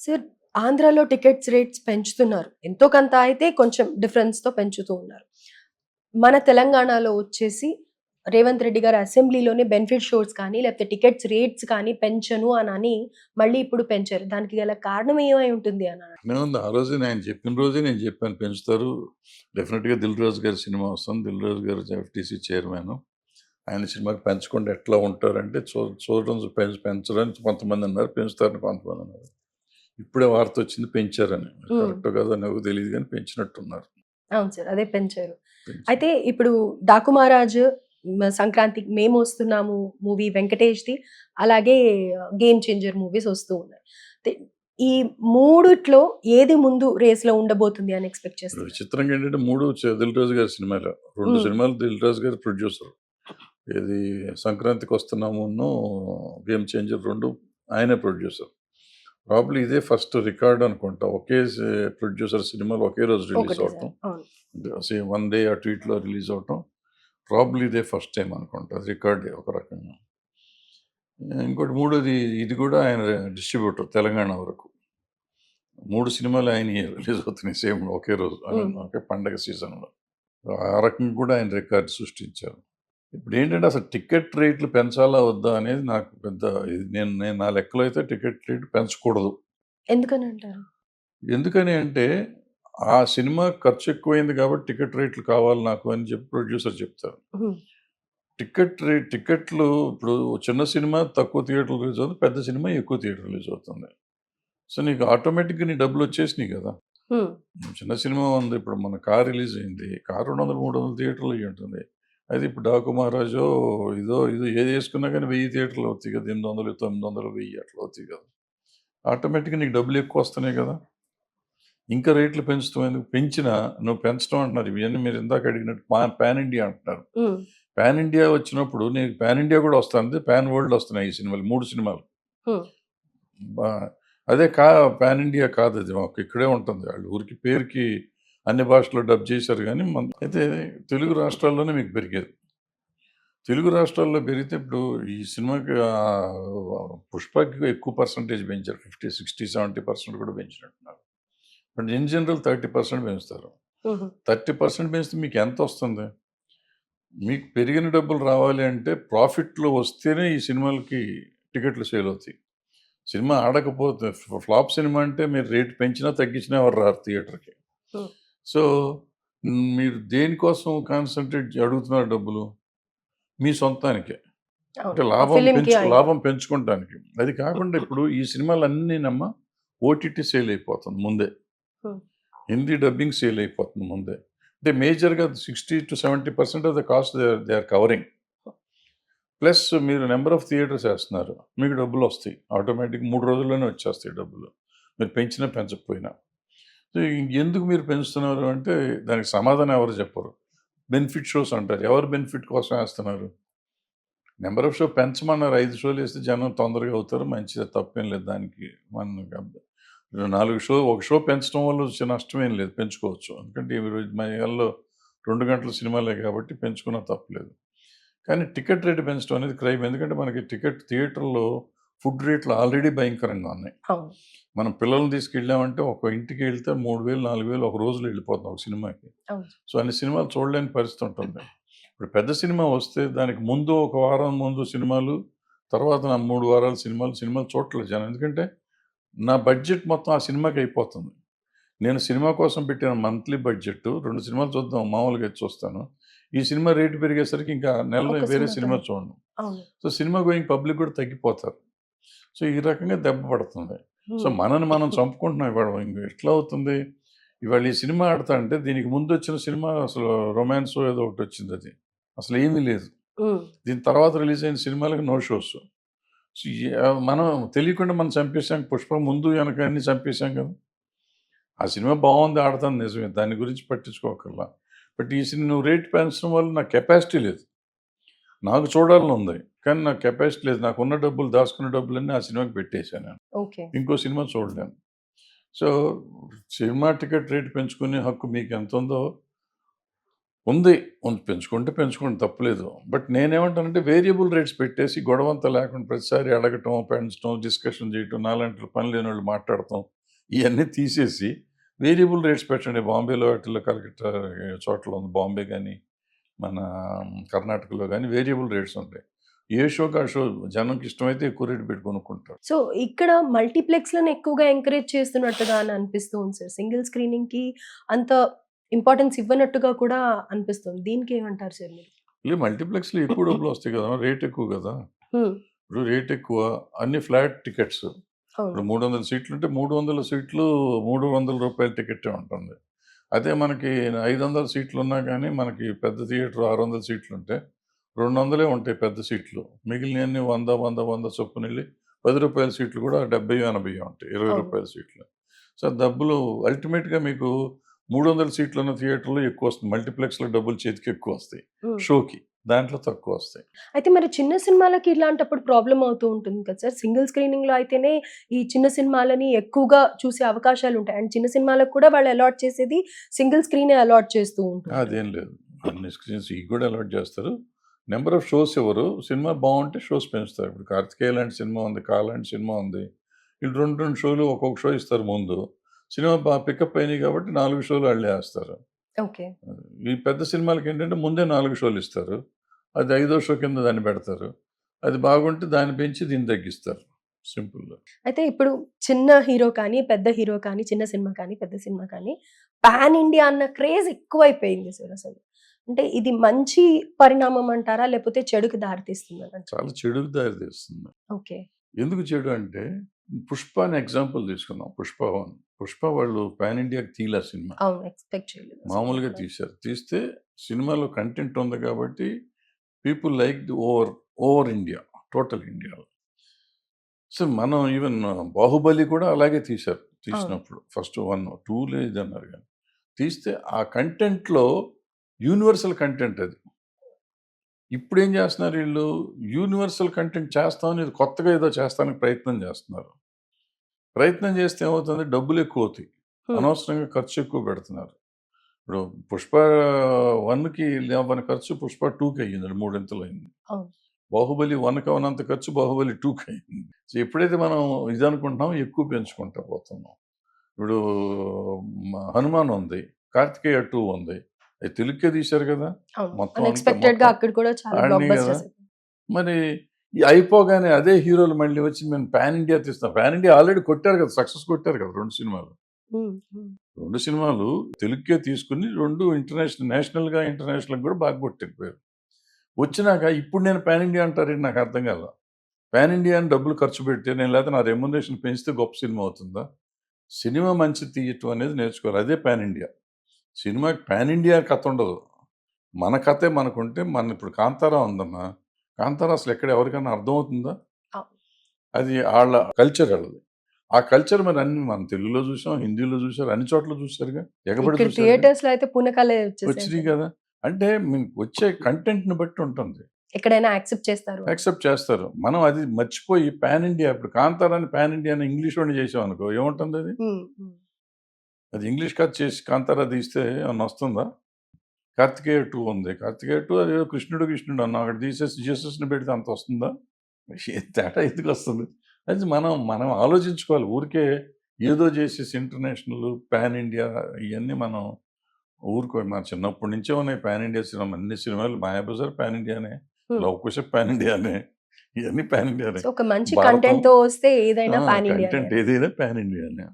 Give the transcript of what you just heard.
Sir ఆంధ్రాలో tickets rates పెంచుతున్నారు. ఎంతో కొంత అయితే కొంచెం డిఫరెన్స్‌తో పెంచుతూ ఉన్నారు. మన తెలంగాణలో వచ్చేసి రేవంత్ రెడ్డి గారు అసెంబ్లీలోనే బెనిఫిట్ షోస్ కానీ, లేకపోతే టికెట్స్ రేట్స్ కానీ పెంచను అనని మళ్ళీ ఇప్పుడు పెంచారు. దానికి గల కారణం ఏమై ఉంటుంది అని ఏముంది ఆ రోజే ఆయన చెప్పిన రోజే నేను చెప్పాను పెంచుతారు. డెఫినెట్‌గా 'దిల్ రాజు' గారి సినిమా వస్తుంది. 'దిల్ రాజు' గారు ఎఫ్‌టీసీ చైర్మన్. ఆయన సినిమాకి పెంచకుండా ఎట్లా ఉంటారంటే చూడడం పెంచరని కొంతమంది అన్నారు. పెంచుతారని కొంతమంది అన్నారు. ఇప్పుడే వార్త వచ్చింది పెంచారని. కరెక్టో కాదో నాకు తెలీదు గానీ పెంచినట్టున్నారు. అవును సార్. అదే పెంచారు. పెంచారు. అయితే ఇప్పుడు 'డాకు మహారాజ్' సంక్రాంతికి మేమొస్తున్నాము మూవీ వెంకటేష్‌ది, అలాగే 'గేమ్ చేంజర్' మూవీస్ వస్తూ ఉన్నాయి. అయితే ఈ మూడిట్లో ఏది ముందు రేస్‌లో ఉండబోతుంది అని ఎక్స్‌పెక్ట్ చేస్తున్నారు? విచిత్రంగా ఏంటంటే 3 'దిల్ రాజు' గారి సినిమాలు. 2 సినిమాలు 'దిల్ రాజు' గారి ప్రొడ్యూసర్. ఏది 'సంక్రాంతికి వస్తున్నామును' 'గేమ్ చేంజర్' 2 ఆయనే ప్రొడ్యూసర్. ప్రాబబ్లీ ఇదే ఫస్ట్ రికార్డ్ అనుకుంటా. ఒకే ప్రొడ్యూసర్ సినిమాలు ఒకే రోజు రిలీజ్ ఒకటే అవ్వటం. సారి. అవును. సేమ్ 1 డే అటు ఇటులో రిలీజ్ అవ్వటం. ప్రాబబ్లీ ఇదే ఫస్ట్ టైమ్ అనుకుంటా. అది రికార్డే ఒక రకంగా. ఇంకోటి మూడోది ఇది కూడా ఆయన డిస్ట్రిబ్యూటర్ తెలంగాణ వరకు. 3 సినిమాలు ఆయనయే రిలీజ్ అవుతున్నాయి సేమ్ ఒకే రోజు. ఒకే పండగ సీజన్‌లో. ఆ రకంగా కూడా ఆయన రికార్డ్ సృష్టించారు. ఇప్పుడేంటంటే అసలు టికెట్ రేట్లు పెంచాలా వద్దా అనేది నాకు పెద్ద ఇది నేను నేను నా లెక్కలో అయితే టికెట్ రేట్ పెంచకూడదు. ఎందుకని అంటారు? ఎందుకని అంటే, ఆ సినిమా ఖర్చు ఎక్కువైంది కాబట్టి టికెట్ రేట్లు కావాలి నాకు అని చెప్పి ప్రొడ్యూసర్ చెప్తారు. హ్మ్. టికెట్లు ఇప్పుడు చిన్న సినిమా తక్కువ థియేటర్‌లో రిలీజ్ అవుతుంది. పెద్ద సినిమా ఎక్కువ థియేటర్‌లో రిలీజ్ అవుతుంది. సో, నీకు ఆటోమేటిక్‌గా నీ డబ్బులొచ్చేసినియి కదా! హ్మ్. చిన్న సినిమా ఉంది. ఇప్పుడు మన 'కార్' రిలీజ్ అయింది. 'కార్' 200, 300 థియేటర్‌లో అయ్యుంటుంది. అయితే ఇప్పుడు 'డాకు మహారాజో' ఇదో ఏదేసుకున్నా గానీ 1000 థియేటర్‌లు అవుతాయి కదా! 800, 900, 1000 అట్లా అవుతాయి కదా! ఆటోమేటిక్‌గా నీకు డబ్బులెక్కువొస్తున్నాయి కదా! ఇంకా రేట్లు పెంచుతాం ఎందుకు? పెంచినా నువ్వు పెంచడం అంటున్నారు. ఇవన్నీ మీరు ఇందాక అడిగినట్టు పాన్ ఇండియా అంటున్నారు. హ్మ్. పాన్ ఇండియా వచ్చినప్పుడు నీకు పాన్ ఇండియా కూడా వస్తుంది. పాన్ వరల్డ్ వస్తున్నాయి ఈ సినిమాలు. 3 సినిమాలు. హ్మ్. బా అదే పాన్ ఇండియా కాదది. ఇక్కడే ఉంటుంది. ఆళ్ళు ఊరికే పేరుకి అన్ని భాషల్లో డబ్ చేశారు గానీ, అయితే తెలుగు రాష్ట్రాల్లోనే మీకు పెరిగేది. తెలుగు రాష్ట్రాల్లో పెరిగితే ఇప్పుడు ఈ సినిమాకి 'పుష్పకి' ఎక్కువ పర్సెంటేజ్ పెంచారు. 50, 60, 70% కూడా పెంచినట్టున్నారు. బట్ ఇన్ జనరల్ 30% పెంచుతారు. హుహు. 30% పెంచితే మీకెంతొస్తుంది? మీకు పెరిగిన డబ్బులు రావాలి అంటే ప్రాఫిట్‌లో వస్తేనే ఈ సినిమాలకి టికెట్లు సేల్ అవుతాయి. సినిమా ఆడకపోతే ఫ్లాప్ సినిమా అంటే మీరు రేట్ పెంచినా, తగ్గించినా ఎవరు రారు థియేటర్‌కి. హ్మ్. సో, మీరు దేనికోసం కాన్సంట్రేట్ అడుగుతున్నారు డబ్బులు? మీ సొంతానికే. అవును. అంటే ఆ ఫిల్మ్‌కి అయ్యి. లాభం పెంచుకుంటానికి. అది కాకుండా ఇప్పుడు ఈ సినిమాలన్నీనమ్మా ఓటీటీ సేల్ అయిపోతుంది ముందే. హ్మ్. హిందీ డబ్బింగ్ సేల్ అయిపోతుంది ముందే. అంటే మేజర్‌గా 60-70% of the cost they are covering. Plus మీరు నంబర్ ఆఫ్ థియేటర్స్ ఏస్తున్నారు. మీకు డబ్బులొస్తాయి. ఆటోమేటిక్‌గా 3 రోజుల్లోనే వచ్చేస్తాయి డబ్బులు. మీరు పెంచినా, పెంచకపోయినా. సో, ఎందుకు మీరు పెంచుతున్నారు అంటే దానికి సమాధానం ఎవరు చెప్పరు. బెనిఫిట్ షోస్ అంటారు. ఎవరు బెనిఫిట్ కోసం ఏస్తున్నారు? నంబర్ ఆఫ్ షో పెంచమన్నారు. 5 షోలేస్తే జనం తొందరగా అవుతారు. మంచిదే తప్పేం లేదు దానికి. మనకి 4 ఒక షో పెంచడం వల్ల వచ్చే నష్టమేం లేదు. పెంచుకోవచ్చు. ఎందుకంటే ఈరోజు మన ఇళ్ళలో 2 గంటల సినిమాలే కాబట్టి పెంచుకున్నా తప్పులేదు. కానీ టికెట్ రేట్ పెంచడం అనేది క్రైమ్. ఎందుకంటే మనకి థియేటర్‌లో ఫుడ్ రేట్లు ఆల్రెడీ భయంకరంగా ఉన్నాయి. అవును. మనం పిల్లల్ని తీసుకెళ్ళామంటే ఒక ఇంటికి వెళ్తే 3000, 4000 ఒక రోజులో వెళ్ళిపోతాం ఒక సినిమాకి. అవును. సో, అన్ని సినిమాలు చూడలేని పరిస్థితి ఉంటుంది. ఇప్పుడు పెద్ద సినిమా వస్తే దానికి ముందు ఒక వారం ముందు సినిమాలు, తర్వాత నా 3 వారాల సినిమాలు చూడట్లేదు జనం. ఎందుకంటే నా బడ్జెట్ మొత్తం ఆ సినిమాకి అయిపోతుంది. నేను సినిమా కోసం పెట్టిన మంత్లీ బడ్జెట్ 2 సినిమాలు చూద్దాం మామూలుగా అయితే చూస్తాను. ఈ సినిమా రేట్ పెరిగేసరికి ఇంకా నెలలో ఒక వేరే సినిమా సినిమా చూడను. అవును. సో, సినిమా గోయింగ్ పబ్లిక్ కూడా తగ్గిపోతారు. సో, ఈ రకంగా దెబ్బ పడుతుంది. సో, హ్మ్. మనల్ని మనం చంపుకుంటున్నాం ఇవాళ. ఎట్లా అవుతుంది? ఇవాళ ఈ సినిమా ఆడతాంటే దీనికి ముందొచ్చిన సినిమా అసలు రొమాన్సో ఏదో ఒకటొచ్చిందది. అసలేమీ లేదు. హ్మ్. దీని తర్వాత రిలీజ్ అయిన సినిమాలకి నో షోస్. సో, మనం తెలియకుండా మనం చంపేసాం. 'పుష్ప' ముందు వెనక అన్నీ చంపేసాం కదా! ఆ సినిమా బావుంది, ఆడతాను నిజమే. దాని గురించి పట్టించుకోకర్లా. బట్ ఈ నువ్వు రేట్ పెంచడం వల్ల నాకు కెపాసిటీ లేదు. నాకు చూడాలనుంది. కానీ నాకు కెపాసిటీ లేదు. నాకున్న డబ్బులు దాచుకున్న డబ్బులన్నీ ఆ సినిమాకి పెట్టేసాను నేను. ఓకే. ఇంకో సినిమా చూడలేను. సో, సినిమా టికెట్ రేట్ పెంచుకునే హక్కు మీకెంతుందో ఉంది. పెంచుకుంటే పెంచుకోండి తప్పులేదు. బట్ నేనేమంటానంటే వేరియబుల్ రేట్స్ పెట్టేసి గొడవంతా లేకుండా ప్రతిసారి అడగటం, పెంచడం, డిస్కషన్ చేయటం, నాలాంటి పని లేనోళ్ళు మాట్లాడటం ఇయన్నీ తీసేసి వేరియబుల్ రేట్స్ పెట్టండి. బాంబేలో వాటిల్లో కలకత్తా చోట్ల ఉంది. బాంబే గాని, మన కర్ణాటకలో గాని వేరియబుల్ రేట్స్ ఉంటాయి. ఏ షోకి ఆ షో జనంకి ఇష్టమైతే ఎక్కువ రేట్ పెట్టి కొనుక్కుంటారు. సో, ఇక్కడ మల్టీప్లెక్స్‌లను ఎక్కువగా ఎంకరేజ్ చేస్తున్నట్టుగా అని అనిపిస్తూ ఉంది సార్. సింగిల్ స్క్రీనింగ్‌కి అంత ఇంపార్టెన్స్ ఇవ్వనట్టుగా కూడా అనిపిస్తుంది. దీనికేమంటారు సార్ మీరు? మల్టీప్లెక్స్‌లో ఎక్కువ డబ్బులొస్తాయి కదా! రేట్ ఎక్కువ కదా! హ్మ్. ఇప్పుడు రేట్ ఎక్కువ. అన్ని ఫ్లాట్ టికెట్స్. అవును. ఇప్పుడు 300 సీట్లుంటే 300 సీట్లు రూ. 300 టికెట్టే ఉంటుంది. అదే మనకి 500 సీట్లున్నా గానీ, మనకి పెద్ద థియేటర్ 600 సీట్లుంటే 200 ఉంటాయి పెద్ద సీట్లు. మిగిలినయన్నీ 100, 100, 100 చొప్పునెళ్ళి రూ. 10 సీట్లు కూడా 70, 80 ఉంటాయి. రూ. అవును. 20 సీట్లు. సో, డబ్బులు అల్టిమేట్‌గా మీకు 300 సీట్లున్న థియేటర్‌లో ఎక్కువొస్తుంది. మల్టీప్లెక్స్‌లో డబ్బులు చేతికి ఎక్కువొస్తాయి. హ్మ్. షోకి. దాంట్లో తక్కువొస్తాయి. అయితే మరి చిన్న సినిమాలకి ఇలాంటప్పుడు ప్రాబ్లమ్ అవుతూ ఉంటుంది కదా సార్. సింగిల్ స్క్రీనింగ్‌లో అయితేనే ఈ చిన్న సినిమాలని ఎక్కువగా చూసే అవకాశాలుంటాయి. అండ్ చిన్న సినిమాలకు కూడా వాళ్ళు అలాట్ చేసేది సింగిల్ స్క్రీనే అలాట్ చేస్తూ ఉంటుంటారు. అదేం లేదు. అన్ని స్క్రీన్స్ ఇయి కూడా అలాట్ చేస్తారు. నంబర్ ఆఫ్ షోస్ ఇవ్వరు. సినిమా బావుంటే షోస్ పెంచుతారు. ఇప్పుడు 'కార్తికేయ' లాంటి సినిమా ఉంది. 'కా' లాంటి సినిమా ఉంది. వీళ్ళు 2, 2 షోలు ఒక్కొక్క షో ఇస్తారు ముందు. సినిమా పికప్ అయినాయి కాబట్టి 4 షోలు ఆళ్ళే ఏస్తారు. ఓకే. ఈ పెద్ద సినిమాలకేంటంటే ముందే 4 షోలు ఇస్తారు. అది ఐదో షో కింద దాన్ని పెడతారు. అది బాగుంటే దాన్ని పెంచి దీన్ని తగ్గిస్తారు. సింపుల్. అయితే ఇప్పుడు చిన్న హీరో కానీ, పెద్ద హీరో కానీ, చిన్న సినిమా కానీ, పెద్ద సినిమా కానీ పాన్ ఇండియా అన్న క్రేజ్ ఎక్కువైపోయింది సార్ అసలు. అంటే ఇది మంచి పరిణామం అంటారా? లేకపోతే చెడుకి దారితీస్తుందనంటారా? చాలా చెడుకు దారితీస్తుంది. ఓకే. ఎందుకు చెడు అంటే 'పుష్ప' అని ఎగ్జాంపుల్ తీసుకుందాం. 'పుష్ప 1'. 'పుష్ప' వాళ్ళు పాన్ ఇండియాకి తీయలే సినిమా. అవును. ఎక్స్‌పెక్ట్ చేయలేదు అసలు. మామూలుగా తీశారు. తీస్తే సినిమాలో కంటెంట్ ఉంది కాబట్టి people liked over India. Total ఇండియాలో. సో, మనం ఈవెన్ 'బాహుబలి' కూడా అలాగే తీశారు. అవును. తీసినప్పుడు ఫస్ట్ 1, 2 లేదన్నారు గాని. తీస్తే ఆ కంటెంట్‌లో యూనివర్సల్ కంటెంట్ అది. ఇప్పుడేం చేస్తున్నారు ఈళ్ళు యూనివర్సల్ కంటెంట్ చేస్తామని ఇది కొత్తగా ఏదో చేస్తానికి ప్రయత్నం చేస్తున్నారు. ప్రయత్నం చేస్తే ఏమవుతుంది డబ్బులెక్కువవుతాయి. హ్మ్. అనవసరంగా ఖర్చు ఎక్కువ పెడుతున్నారు. ఇప్పుడు 'పుష్ప 1'కి అవ్వని ఖర్చు 'పుష్ప 2'కి అయ్యింది. మూడింతలయింది. అవును. 'బాహుబలి 1'కి అవ్వనంత ఖర్చు 'బాహుబలి 2'కి అయింది. సో, ఎప్పుడైతే మనం ఇదనుకుంటున్నామో ఎక్కువ పెంచుకుంటా పోతున్నాం. ఇప్పుడు 'హనుమాన్' ఉంది. 'కార్తికేయ 2' ఉంది. అది తెలుగుకే తీశారు కదా! అవును. మొత్తం అన్‌ఎక్స్‌పెక్టెడ్‌గా అక్కడ కూడా చాలా ఆడినాయి బ్లాక్ కదా! బస్టర్స్. మరి ఈ అయిపోగానే అదే హీరోలు మళ్ళీ వచ్చి మేము పాన్ ఇండియా తీస్తాం. పాన్ ఇండియా ఆల్రెడీ కొట్టారు కదా! సక్సెస్ కొట్టారు కదా! 2 సినిమాలు. హ్మ్. హ్మ్. 2 సినిమాలు తెలుగుకే తీసుకొని 2 నేషనల్‌గా, ఇంటర్నేషనల్‌గా కూడా బాగా కొట్టారు పేరు. వచ్చినాక ఇప్పుడు నేను పాన్ ఇండియా అంటారేంటి నాకు అర్థం కాల. పాన్ ఇండియా అని డబ్బులు ఖర్చు పెడితే నేను లేకపోతే నా రెమ్యునరేషన్ పెంచితే గొప్ప సినిమా అవుతుందా? సినిమా మంచిది తీయటం అనేది నేర్చుకోవాలి. అదే పాన్ ఇండియా. సినిమాకి పాన్ ఇండియా కథ ఉండదు. మన కథే మనకుంటే ఇప్పుడు 'కాంతార' ఉందమ్మా. 'కాంతార' అసలు ఎక్కడ ఎవరికైనా అర్థమవుతుందా? అవును. అది ఆళ్ళ కల్చర్ ఆళ్ళది. ఆ కల్చర్ మరి అన్ని మనం తెలుగులో చూసాం, హిందీలో చూసారు, అన్ని చోట్ల చూసారుగా. ఎగబడి ఇక్కడ చూసారుగా. థియేటర్స్‌లో అయితే పూనకాలే వచ్చేసాయి వచ్చినియి అసలు. కదా! అంటే మీకు వచ్చే కంటెంట్‌ని బట్టి ఉంటుంది. ఎక్కడైనా యాక్సెప్ట్ చేస్తారు అని. యాక్సెప్ట్ చేస్తారు. మనం అది మర్చిపోయి పాన్ ఇండియా ఇప్పుడు 'కాంతారా'ని పాన్ ఇండియా అని ఇంగ్లీష్‌లోనే చేసామనుకో ఏముంటుందది? హ్మ్. హ్మ్. అది ఇంగ్లీష్ కథ చేసి 'కాంతారా' తీస్తే ఏమన్నా వస్తుందా? 'కార్తికేయ 2' ఉంది. 'కార్తికేయ 2' అదేదో కృష్ణుడు అన్నాం. అక్కడ తీసేసి జీసస్‌ని పెడితే అంత వస్తుందా? ఏ తేడా ఎందుకొస్తుంది? అది మనం ఆలోచించుకోవాలి. ఊరికే ఏదో చేసేసి ఇంటర్నేషనల్, పాన్ ఇండియా ఇయన్నీ మనం మన చిన్నప్పటి నుంచే ఉన్నాయి పాన్ ఇండియా సినిమా. అన్ని సినిమాలు 'మాయాబజార్' పాన్ ఇండియానే. హ్మ్. 'లవకుశ' పాన్ ఇండియానే. ఇయన్నీ పాన్ ఇండియానే. సో, ఒక మంచి 'భారతం' కంటెంట్‌తో వస్తే ఏదైనా పాన్ ఇండియానే కంటెంట్ అని. ఏదైనా పాన్ ఇండియానే.